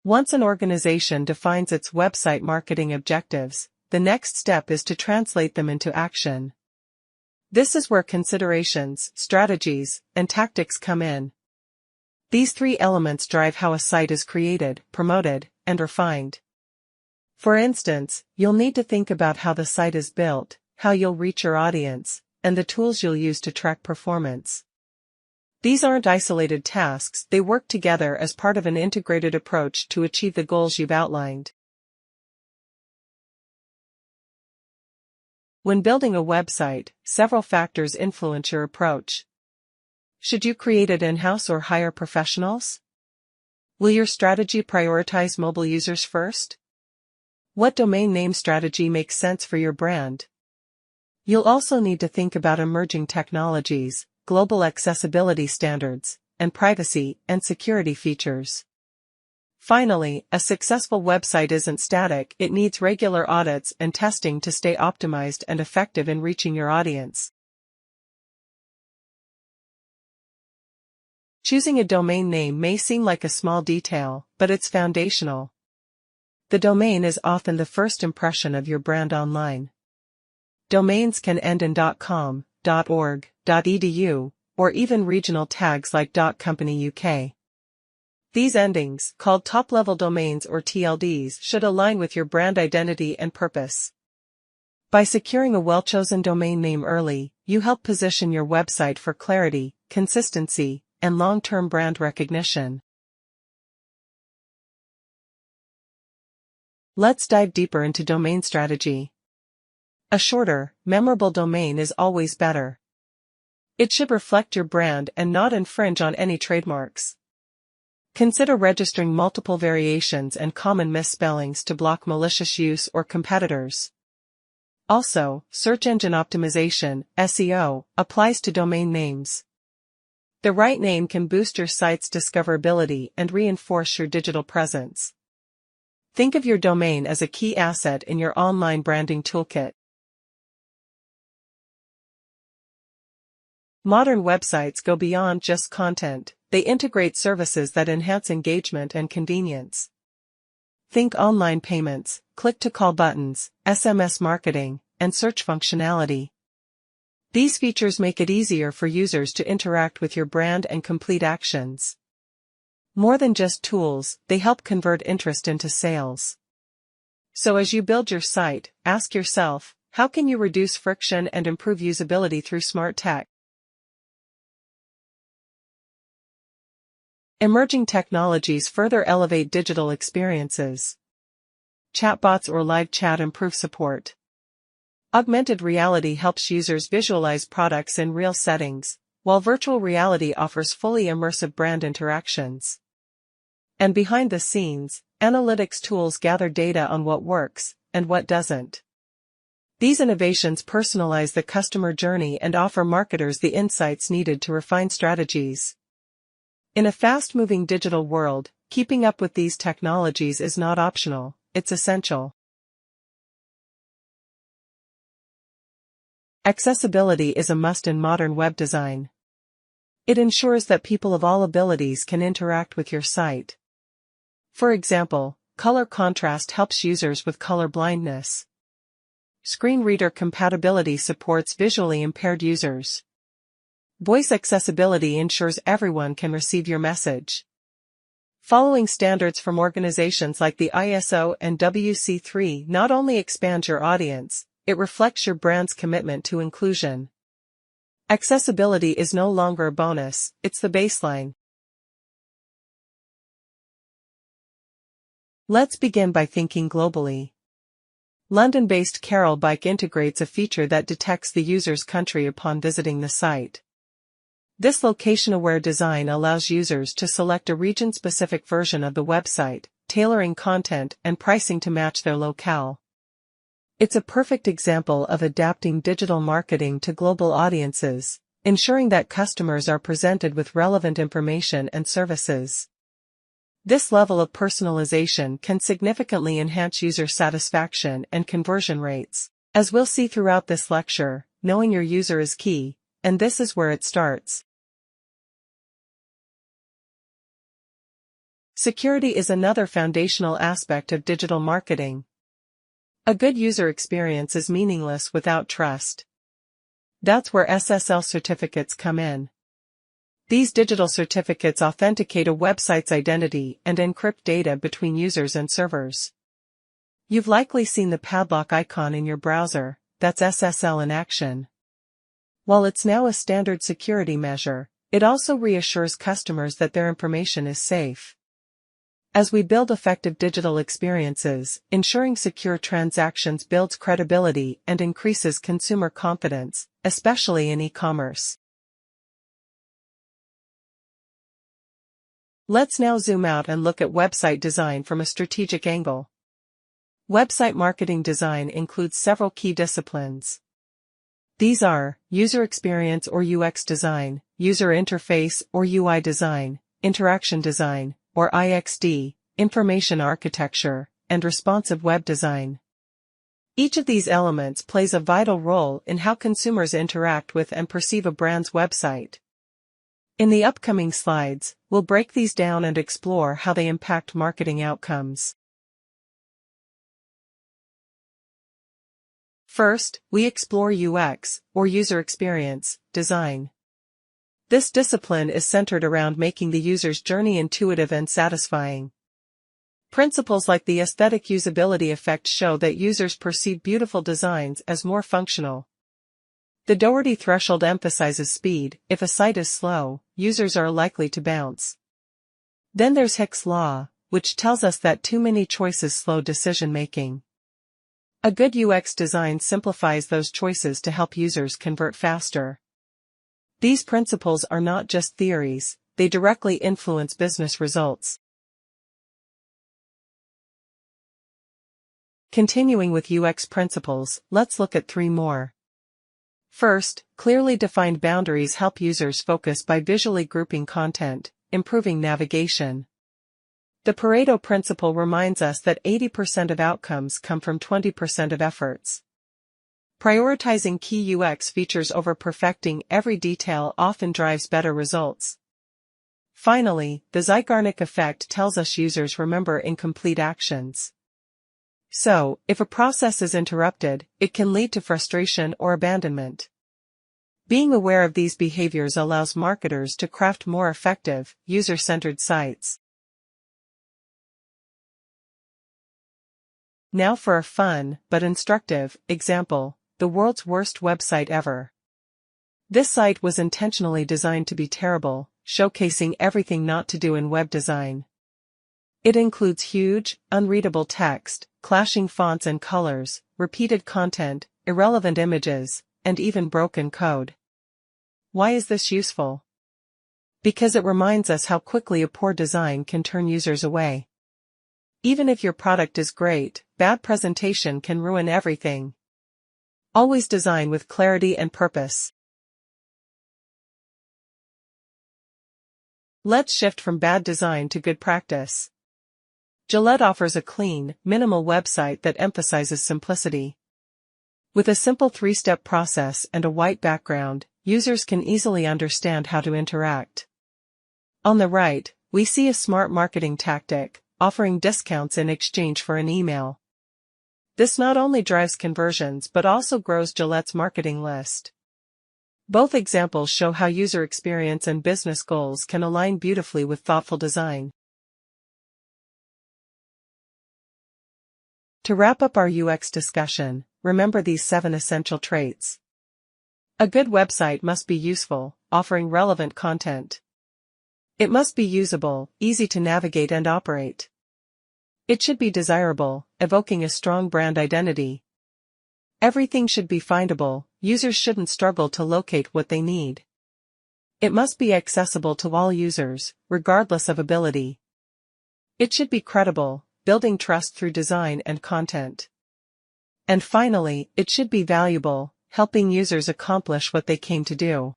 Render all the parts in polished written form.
Once an organization defines its website marketing objectives, the next step is to translate them into action. This is where considerations, strategies, and tactics come in. These three elements drive how a site is created, promoted, and refined. For instance, you'll need to think about how the site is built, how you'll reach your audience, and the tools you'll use to track performance. These aren't isolated tasks, they work together as part of an integrated approach to achieve the goals you've outlined. When building a website, several factors influence your approach. Should you create it in-house or hire professionals? Will your strategy prioritize mobile users first? What domain name strategy makes sense for your brand? You'll also need to think about emerging technologies, global accessibility standards, and privacy and security features. Finally, a successful website isn't static, it needs regular audits and testing to stay optimized and effective in reaching your audience. Choosing a domain name may seem like a small detail, but it's foundational. The domain is often the first impression of your brand online. Domains can end in .com, .org, .edu, or even regional tags like .company UK. These endings, called top-level domains or TLDs, should align with your brand identity and purpose. By securing a well-chosen domain name early, you help position your website for clarity, consistency, and long-term brand recognition. Let's dive deeper into domain strategy. A shorter, memorable domain is always better. It should reflect your brand and not infringe on any trademarks. Consider registering multiple variations and common misspellings to block malicious use or competitors. Also, search engine optimization, SEO, applies to domain names. The right name can boost your site's discoverability and reinforce your digital presence. Think of your domain as a key asset in your online branding toolkit. Modern websites go beyond just content, they integrate services that enhance engagement and convenience. Think online payments, click-to-call buttons, SMS marketing, and search functionality. These features make it easier for users to interact with your brand and complete actions. More than just tools, they help convert interest into sales. So as you build your site, ask yourself, how can you reduce friction and improve usability through smart tech? Emerging technologies further elevate digital experiences. Chatbots or live chat improve support. Augmented reality helps users visualize products in real settings, while virtual reality offers fully immersive brand interactions. And behind the scenes, analytics tools gather data on what works and what doesn't. These innovations personalize the customer journey and offer marketers the insights needed to refine strategies. In a fast-moving digital world, keeping up with these technologies is not optional, it's essential. Accessibility is a must in modern web design. It ensures that people of all abilities can interact with your site. For example, color contrast helps users with color blindness. Screen reader compatibility supports visually impaired users. Voice accessibility ensures everyone can receive your message. Following standards from organizations like the ISO and WC3 not only expands your audience, it reflects your brand's commitment to inclusion. Accessibility is no longer a bonus, it's the baseline. Let's begin by thinking globally. London-based Carol Bike integrates a feature that detects the user's country upon visiting the site. This location-aware design allows users to select a region-specific version of the website, tailoring content and pricing to match their locale. It's a perfect example of adapting digital marketing to global audiences, ensuring that customers are presented with relevant information and services. This level of personalization can significantly enhance user satisfaction and conversion rates. As we'll see throughout this lecture, knowing your user is key, and this is where it starts. Security is another foundational aspect of digital marketing. A good user experience is meaningless without trust. That's where SSL certificates come in. These digital certificates authenticate a website's identity and encrypt data between users and servers. You've likely seen the padlock icon in your browser. That's SSL in action. While it's now a standard security measure, it also reassures customers that their information is safe. As we build effective digital experiences, ensuring secure transactions builds credibility and increases consumer confidence, especially in e-commerce. Let's now zoom out and look at website design from a strategic angle. Website marketing design includes several key disciplines. These are user experience or UX design, user interface or UI design, interaction design, or IXD, information architecture, and responsive web design. Each of these elements plays a vital role in how consumers interact with and perceive a brand's website. In the upcoming slides, we'll break these down and explore how they impact marketing outcomes. First, we explore UX, or user experience, design. This discipline is centered around making the user's journey intuitive and satisfying. Principles like the aesthetic usability effect show that users perceive beautiful designs as more functional. The Doherty threshold emphasizes speed. If a site is slow, users are likely to bounce. Then there's Hicks' law, which tells us that too many choices slow decision-making. A good UX design simplifies those choices to help users convert faster. These principles are not just theories, they directly influence business results. Continuing with UX principles, let's look at 3 more. First, clearly defined boundaries help users focus by visually grouping content, improving navigation. The Pareto principle reminds us that 80% of outcomes come from 20% of efforts. Prioritizing key UX features over perfecting every detail often drives better results. Finally, the Zeigarnik effect tells us users remember incomplete actions. So, if a process is interrupted, it can lead to frustration or abandonment. Being aware of these behaviors allows marketers to craft more effective, user-centered sites. Now for a fun, but instructive, example. The world's worst website ever. This site was intentionally designed to be terrible, showcasing everything not to do in web design. It includes huge, unreadable text, clashing fonts and colors, repeated content, irrelevant images, and even broken code. Why is this useful? Because it reminds us how quickly a poor design can turn users away. Even if your product is great, bad presentation can ruin everything. Always design with clarity and purpose. Let's shift from bad design to good practice. Gillette offers a clean, minimal website that emphasizes simplicity. With a simple 3-step process and a white background, users can easily understand how to interact. On the right, we see a smart marketing tactic, offering discounts in exchange for an email. This not only drives conversions but also grows Gillette's marketing list. Both examples show how user experience and business goals can align beautifully with thoughtful design. To wrap up our UX discussion, remember these 7 essential traits. A good website must be useful, offering relevant content. It must be usable, easy to navigate and operate. It should be desirable, evoking a strong brand identity. Everything should be findable, users shouldn't struggle to locate what they need. It must be accessible to all users, regardless of ability. It should be credible, building trust through design and content. And finally, it should be valuable, helping users accomplish what they came to do.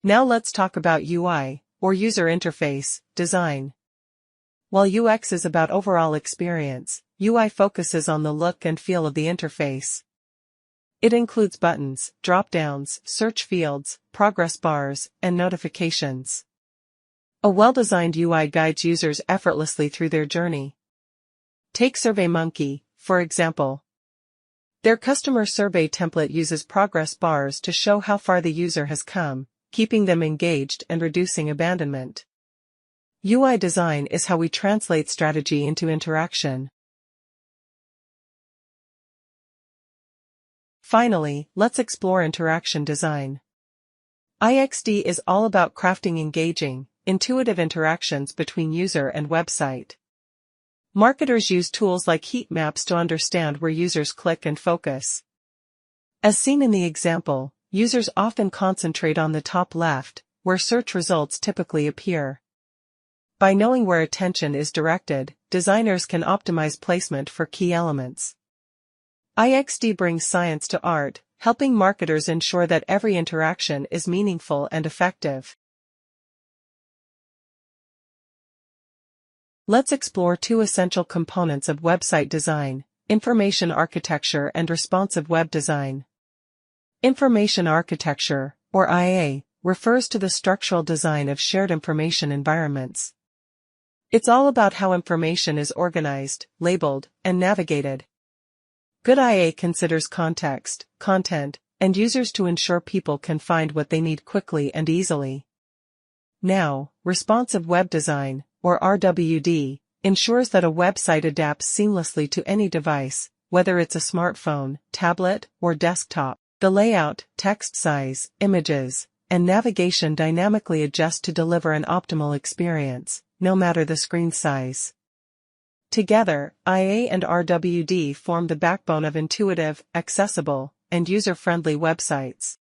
Now let's talk about UI, or user interface, design. While UX is about overall experience, UI focuses on the look and feel of the interface. It includes buttons, drop-downs, search fields, progress bars, and notifications. A well-designed UI guides users effortlessly through their journey. Take SurveyMonkey, for example. Their customer survey template uses progress bars to show how far the user has come, keeping them engaged and reducing abandonment. UI design is how we translate strategy into interaction. Finally, let's explore interaction design. IXD is all about crafting engaging, intuitive interactions between user and website. Marketers use tools like heat maps to understand where users click and focus. As seen in the example, users often concentrate on the top left, where search results typically appear. By knowing where attention is directed, designers can optimize placement for key elements. IXD brings science to art, helping marketers ensure that every interaction is meaningful and effective. Let's explore two essential components of website design: information architecture and responsive web design. Information architecture, or IA, refers to the structural design of shared information environments. It's all about how information is organized, labeled, and navigated. Good IA considers context, content, and users to ensure people can find what they need quickly and easily. Now, responsive web design, or RWD, ensures that a website adapts seamlessly to any device, whether it's a smartphone, tablet, or desktop. The layout, text size, images, and navigation dynamically adjust to deliver an optimal experience, no matter the screen size. Together, IA and RWD form the backbone of intuitive, accessible, and user-friendly websites.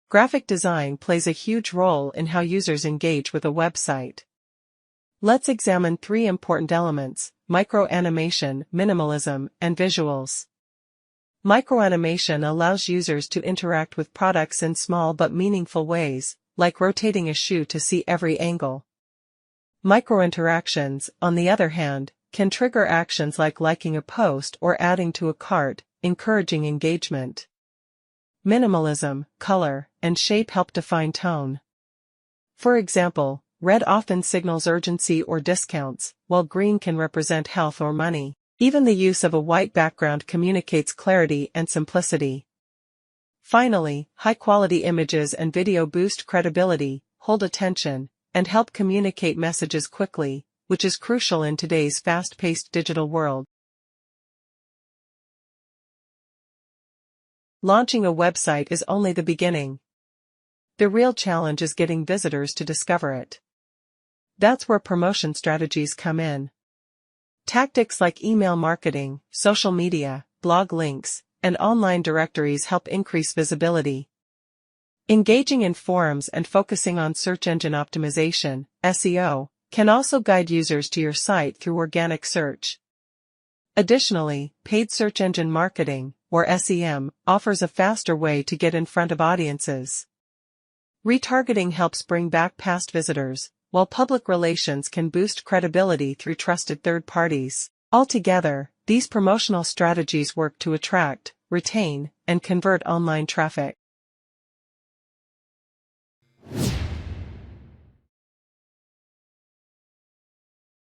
Graphic design plays a huge role in how users engage with a website. Let's examine three important elements: microanimation, minimalism, and visuals. Microanimation allows users to interact with products in small but meaningful ways, like rotating a shoe to see every angle. Microinteractions, on the other hand, can trigger actions like liking a post or adding to a cart, encouraging engagement. Minimalism, color, and shape help define tone. For example, red often signals urgency or discounts, while green can represent health or money. Even the use of a white background communicates clarity and simplicity. Finally, high-quality images and video boost credibility, hold attention, and help communicate messages quickly, which is crucial in today's fast-paced digital world. Launching a website is only the beginning. The real challenge is getting visitors to discover it. That's where promotion strategies come in. Tactics like email marketing, social media, blog links, and online directories help increase visibility. Engaging in forums and focusing on search engine optimization, SEO, can also guide users to your site through organic search. Additionally, paid search engine marketing, or SEM, offers a faster way to get in front of audiences. Retargeting helps bring back past visitors, while public relations can boost credibility through trusted third parties. Altogether, these promotional strategies work to attract, retain, and convert online traffic.